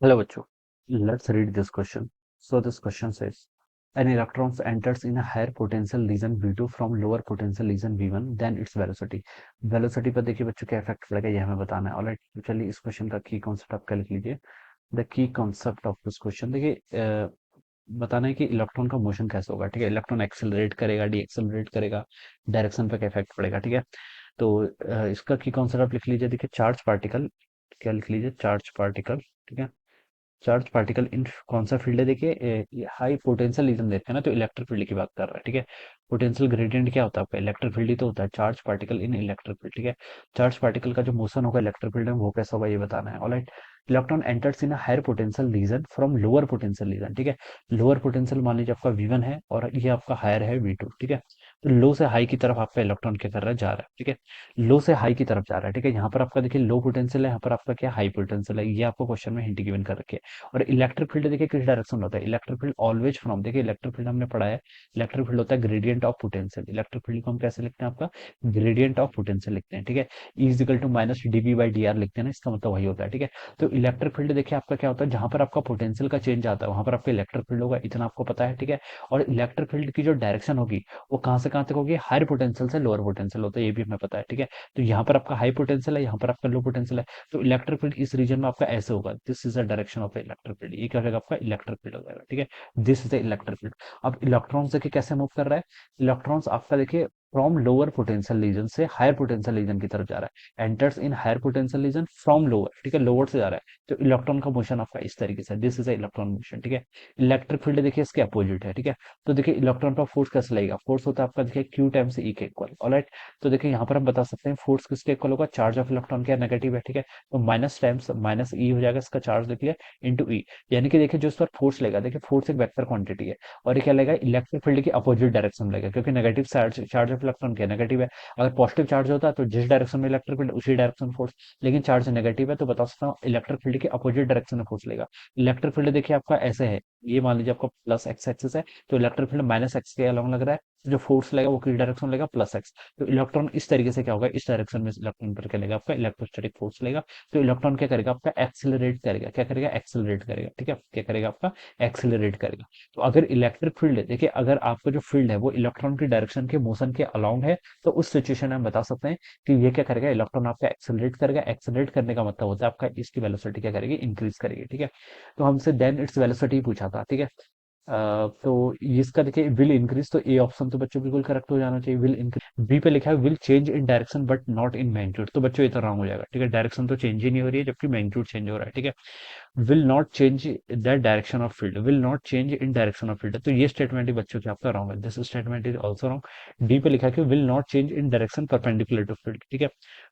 Hello, Bachu. Let's read this question. So this question says, an electron enters in a higher potential region V2 from lower potential region V1, then its velocity. Velocity पर देखिए बच्चों क्या effect पड़ेगा ये हमें बताना है। Alright, तो चलिए इस क्वेश्चन का की कॉन्सेप्ट आपका लिख लीजिए। The key concept of this question देखिए, बताना है कि इलेक्ट्रॉन का मोशन कैसे होगा। ठीक है, इलेक्ट्रॉन एक्सेलरेट करेगा, डी एक्सेलरेट करेगा, डायरेक्शन पे क्या इफेक्ट पड़ेगा। ठीक है, तो इसका की कॉन्सेप्ट आप लिख लीजिए। देखिए चार्ज पार्टिकल, क्या लिख लीजिए, चार्ज पार्टिकल। ठीक है, चार्ज पार्टिकल इन कौन सा फील्ड है देखिए, हाई पोटेंशियल रीजन देखते हैं ना, तो इलेक्ट्रिक फील्ड की बात कर रहा है। ठीक है, पोटेंशियल ग्रेडियंट क्या होता है आपका, इलेक्ट्रिक फील्ड ही तो होता है। Charge particle in electric field. ठीक है, चार्ज पार्टिकल का जो मोशन होगा इलेक्ट्रिक फील्ड में वो कैसा होगा ये बताना है। Alright, electron enters in higher potential region from lower potential region. ठीक है, लोअर पोटेंशियल मान लीजिए आपका V1 है और ये आपका हायर है V2। ठीक है, तो लो से हाई की तरफ आपका इलेक्ट्रॉन क्या कर रहा है, जा रहा है। ठीक है, लो से हाई की तरफ जा रहा है। ठीक है, यहाँ पर आपका देखिए लो पोटेंशियल है, यहाँ पर आपका क्या हाई पोटेंशियल है, ये आपको क्वेश्चन में हिंट गिवन कर रखे हैं। और इलेक्ट्रिक फील्ड देखिए किस डायरेक्शन में होता है, इलेक्ट्रिक फील्ड ऑलवेज फ्रॉम, देखिए इलेक्ट्रिक फील्ड हमने पढ़ा है, इलेक्ट्रिक फील्ड होता है gradient of potential. Electric field को हम कैसे लिखते हैं, आपका ग्रेडियंट ऑफ पोटेंशियल लिखते हैं। ठीक है, equal to minus dV by D R लिखते हैं ना, इसका मतलब वही होता है। ठीक है, तो इलेक्ट्रिक फील्ड देखिए आपका क्या होता है, जहां पर आपका पोटेंशियल का चेंज आता है वहां पर आपका इलेक्ट्रिक फील्ड होगा, इतना आपको पता है। ठीक है, और इलेक्ट्रिक फील्ड की जो डायरेक्शन होगी वो कहां से कहां तक होगी, हायर पोटेंशियल से लोअर पोटेंशियल होता है, ये भी हमें पता है। ठीक है, तो यहाँ पर आपका हाई पोटेंशियल है, यहाँ पर आपका लो पोटेंशियल है, तो इलेक्ट्रिक फील्ड इस रीजन में आपका ऐसे होगा, this is the direction of the electric field. ये क्या हो जाएगा, आपका इलेक्ट्रिक फील्ड हो जाएगा। ठीक है, this is the electric field. अब इलेक्ट्रॉन्स देखिए कैसे मूव कर रहा है, इलेक्ट्रॉन्स आपका देखिए फ्रॉम लोअर पोटेंशियल रीजन से हायर पोटेंशियल रीजन की तरफ जा रहा है, enters in higher potential region from lower. ठीक है, लोअर से जा रहा है, तो इलेक्ट्रॉन का मोशन आपका इस तरीके से, दिस इज इलेक्ट्रॉन मोशन। ठीक है, इलेक्ट्रिक फील्ड देखिए इसके अपोजिट है। ठीक है, तो देखिए इलेक्ट्रॉन पर फोर्स कैसे लगेगा, फोर्स होता है आपका देखिए क्यू टाइम्स ई के इक्वल। ऑलराइट, तो देखिए यहाँ पर हम बता सकते हैं फोर्स किसके इक्वल होगा, चार्ज ऑफ इलेक्ट्रॉन क्या नेगेटिव है। ठीक है, तो माइनस टाइम्स माइनस ई हो जाएगा इसका चार्ज लिख लिया, इंटू ई। यानी कि देखिए जो इस पर फोर्स लेगा, देखिए फोर्स एक वेक्टर क्वांटिटी है, और ये क्या लेगा, इलेक्ट्रिक फील्ड की अपोजिट डायरेक्शन में लेगा, क्योंकि negative charge, charge of electron क्या नेगेटिव है। अगर पॉजिटिव चार्ज होता है तो जिस डायरेक्शन में इलेक्ट्रिक फील्ड उसी डायरेक्शन फोर्स, लेकिन चार्ज नेगेटिव है तो बता सकता हूँ इलेक्ट्रिक फील्ड की अपोजिट डायरेक्शन में फोर्स लेगा। इलेक्ट्रिक फील्ड देखिए आपका ऐसे है, ये मान लीजिए आपका प्लस एक्स एक्सिस है, तो इलेक्ट्रिक फील्ड माइनस एक्स के अलोंग लग रहा है, तो जो फोर्स लगेगा वो किस डायरेक्शन लेगा, प्लस एक्स। तो इलेक्ट्रॉन इस तरीके से क्या होगा, इस डायरेक्शन में इलेक्ट्रॉन पर क्या लेगा, आपका इलेक्ट्रोस्टैटिक फोर्स लेगा। तो इलेक्ट्रॉन क्या करेगा, आपका एक्सिलरेट करेगा, क्या करेगा, एक्सिलरेट करेगा। ठीक है, क्या करेगा, आपका एक्सिलरेट करेगा। तो अगर इलेक्ट्रिक फील्ड है, देखिए अगर आपका जो फील्ड है वो इलेक्ट्रॉन की डायरेक्शन के मोशन के अलाउंग है, तो उस सिचुएशन में हम बता सकते हैं कि ये क्या करेगा, इलेक्ट्रॉन आपका एक्सेलरेट करेगा। एक्सेलरेट करने का मतलब होता है आपका इसकी वेलोसिटी क्या करेगी, इंक्रीज करेगी। ठीक है, तो हमसे देन इट्स वेलोसिटी पूछा था। ठीक है, तो इसका देखिए विल इंक्रीज, तो ए ऑप्शन तो बच्चों बिल्कुल करेक्ट हो जाना चाहिए, विल इंक्रीज। बी पे लिखा है will change in direction but not in magnitude, तो बच्चों ये तो रॉन्ग हो जाएगा। ठीक है, डायरेक्शन तो चेंज ही नहीं हो रही है जबकि मैग्नीट्यूड चेंज हो रहा है। ठीक है, will not change the direction of field, will not change in direction of field, तो ये स्टेटमेंट ही बच्चों की आपका रॉन्ग है, this statement is also wrong. D पे लिखा है कि will not change in direction perpendicular to field. ठीक है,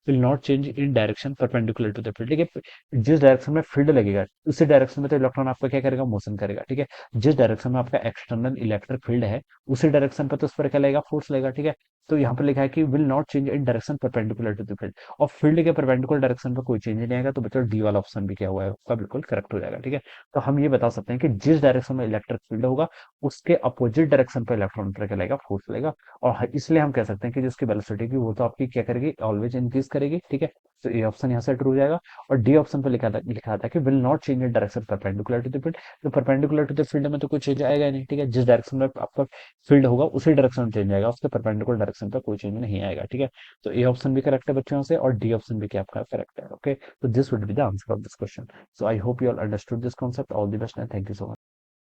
will not change in direction perpendicular to the field. ठीक है, जिस डायरेक्शन में फील्ड लगेगा उसी डायरेक्शन में तो इलेक्ट्रॉन आपका क्या करेगा, मोशन करेगा। ठीक है, जिस डायरेक्शन में आपका एक्सटर्नल इलेक्ट्रिक फील्ड है उसी डायरेक्शन पर तो उस पर क्या लगेगा, फोर्स लगेगा। ठीक है, तो यहाँ पर लिखा है कि will not change in direction perpendicular to the field, और फील्ड के परपेंडिकुलर डायरेक्शन पर कोई चेंज नहीं आएगा, तो बच्चों डी वाला ऑप्शन भी क्या हुआ है आपका बिल्कुल करेक्ट हो जाएगा। ठीक है, तो हम ये बता सकते हैं कि जिस डायरेक्शन में इलेक्ट्रिक फील्ड होगा उसके अपोजिट डायरेक्शन पर इलेक्ट्रॉन पर क्या लगेगा, फोर्स लगेगा। और इसलिए हम कह सकते हैं कि जिसकी वेलोसिटी की वो तो आपकी क्या करेगी, ऑलवेज इंक्रीज करेगी। ठीक है, तो ये ऑप्शन यहाँ से ट्रू हो जाएगा। और डी ऑप्शन पे लिखा था कि will not change in direction perpendicular to the field, तो परपेंडिकुलर टू द फील्ड में तो कोई चेंज आएगा ही नहीं। ठीक है, जिस डायरेक्शन में आपका फील्ड होगा उसी डायरेक्शन में चेंज आएगा, उसके परपेंडिकुलर डायरेक्शन पे कोई चेंज नहीं आएगा। ठीक है, तो ए ऑप्शन भी करेक्ट है बच्चों से, और डी ऑप्शन भी क्या आपका करेक्ट है। ओके, तो this would be the answer of this question. So I hope you all understood this concept. All the best and thank you so much.